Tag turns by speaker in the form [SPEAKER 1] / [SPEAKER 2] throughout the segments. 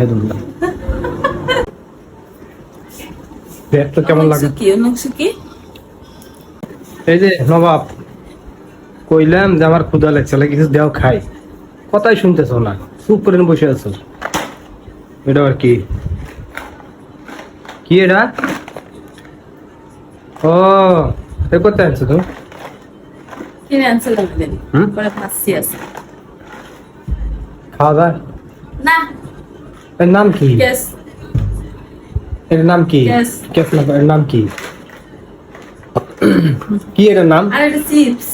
[SPEAKER 1] মেখে দিন না। দেখ তো কেমন লাগে। এই যে নবাব কইলাম যে আমার ক্ষুধা লাগছে, কিছু দেও খাই, কথাই শুনতেছো না, চুপ করে বসে আছো। এটা আর কি কি এটা? ও এ করতে আনছো তুমি?
[SPEAKER 2] কিনে আনছে লাগবে পরে ফাঁসি আছে
[SPEAKER 1] খাওয়া দাওয়া
[SPEAKER 2] না।
[SPEAKER 1] এর নাম কি?
[SPEAKER 2] কেস।
[SPEAKER 1] এর নাম কি?
[SPEAKER 2] কেস।
[SPEAKER 1] কেস না, এর নাম কি? কি এর নাম?
[SPEAKER 2] আর এটা চিপস।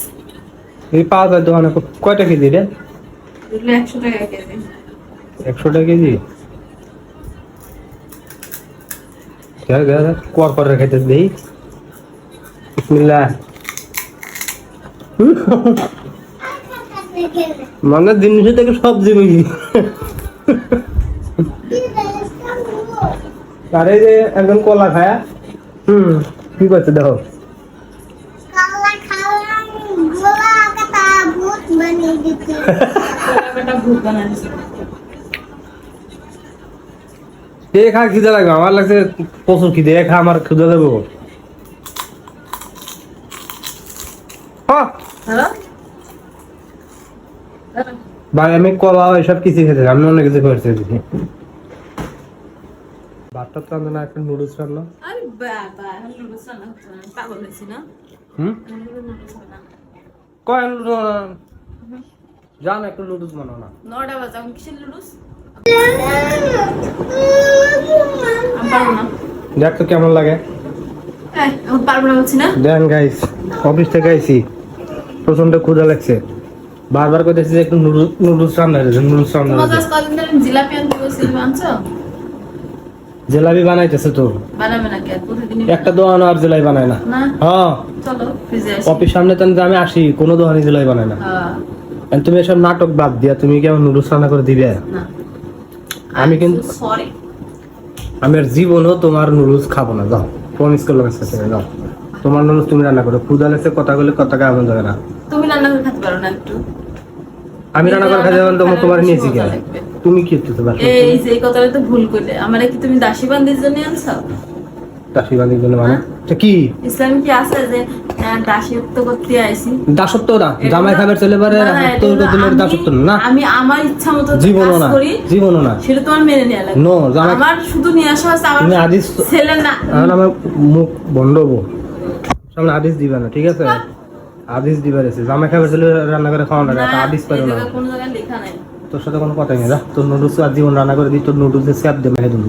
[SPEAKER 1] এই পাওয়া যায় দোকানে, কয়টা কেজি রে?
[SPEAKER 2] এগুলো 100 টাকা কেজি।
[SPEAKER 1] 100 টাকা কেজি? কর করে খেতে দেই। বিসমিল্লাহ। মানে জিনিস থেকে সবজি বুঝি। আরে যে একজন কলা খায়া কি করছে দেখো। খা খিদে লাগবে, আমার লাগছে প্রচুর খিদে, খা আমার খিদে দেবো। ভাই আমি কলা এসব কিছু খেতে, আমি অনেক কিছু করতে দিচ্ছি। ভাতটা তো না, একটা নুডলস রান্না।
[SPEAKER 2] আরে বাবা এখন নুডলস রান্না হচ্ছে না, পাগল হয়েছি না।
[SPEAKER 1] কয় জান একটা নুডলস বানাও না।
[SPEAKER 2] 9টা বাজে এখন কিসের নুডলস? আমি পারবো না।
[SPEAKER 1] দেখ তো কেমন লাগে।
[SPEAKER 2] এখন পারবো না বলছি না।
[SPEAKER 1] দেন গাইস, অফিস থেকে আইছি, প্রচন্ড ক্ষুধা লাগছে, বারবার কইতেছি যে একটু নুডলস রান্না করে দেন, নুডলস রান্না করে দেন।
[SPEAKER 2] কদিন ধরে জিলাপি আনতে বলছিলাম, আনছো?
[SPEAKER 1] জিলাপি বানাইতেছে তো।
[SPEAKER 2] বানাবে না কে? প্রতিদিন
[SPEAKER 1] একটা দোকান আর জিলাই বানায় না।
[SPEAKER 2] না
[SPEAKER 1] হ্যাঁ
[SPEAKER 2] চলো ফ্রিজে আসি।
[SPEAKER 1] অফিস সামনে তো আমি আসি, কোনো দোকানে জিলাই বানায় না।
[SPEAKER 2] হ্যাঁ
[SPEAKER 1] তুমি এসব নাটক বাদ দিয়া তুমি কি আমার নুডলস রান্না করে দিবে?
[SPEAKER 2] না
[SPEAKER 1] আমি কিন্তু
[SPEAKER 2] সরি,
[SPEAKER 1] আমি আর জীবনও তোমার নুডলস খাবো না, যাও প্রমিস করলাম আজকে থেকে, যাও তোমার নুডলস তুমি রান্না করো। ক্ষুধা লাগছে, কথা বলে কথাকে এমন যাবে না।
[SPEAKER 2] তুমি রান্না করে খেতে পারো না একটু?
[SPEAKER 1] আমি রান্না করে খাই যাবেন, তোমার নিয়েছি কেন? তুমি কি করতে পারো?
[SPEAKER 2] এই যে কথাটা তো ভুল করলে, আমারে কি তুমি দাসী বান্দির জন্য আনছো?
[SPEAKER 1] দাসী বান্দির জন্য মানে এটা কি?
[SPEAKER 2] ইসলামে কি আছে যে দাসত্ব করতে আইছি?
[SPEAKER 1] দাসত্ব না, জামাই খাবার চলে পারে, দাসত্ব না।
[SPEAKER 2] আমি আমার ইচ্ছা মতো
[SPEAKER 1] জীবনও না, জীবনও না,
[SPEAKER 2] সেটা তোমার মেনে নেওয়া লাগবে।
[SPEAKER 1] নো জামাই
[SPEAKER 2] আমার শুধু নিয়ে আসা আছে, আমার
[SPEAKER 1] আদিস
[SPEAKER 2] ছেলে না।
[SPEAKER 1] আমার মুখ বন্ধ হবো, সামনে আদিস দিবা না, ঠিক আছে? আদিস দিবার আছে, জামাই খাবার চলে রান্না করে খাওয়া না, আদিস পারো না।
[SPEAKER 2] কোনো জায়গায় লেখা নাই।
[SPEAKER 1] তোর সাথে কোনো কথা নেই, তোর নুডলস আর জীবন রান্না করে দিই, তোর নুডলসে স্যাপ দিয়ে মেখে দিন।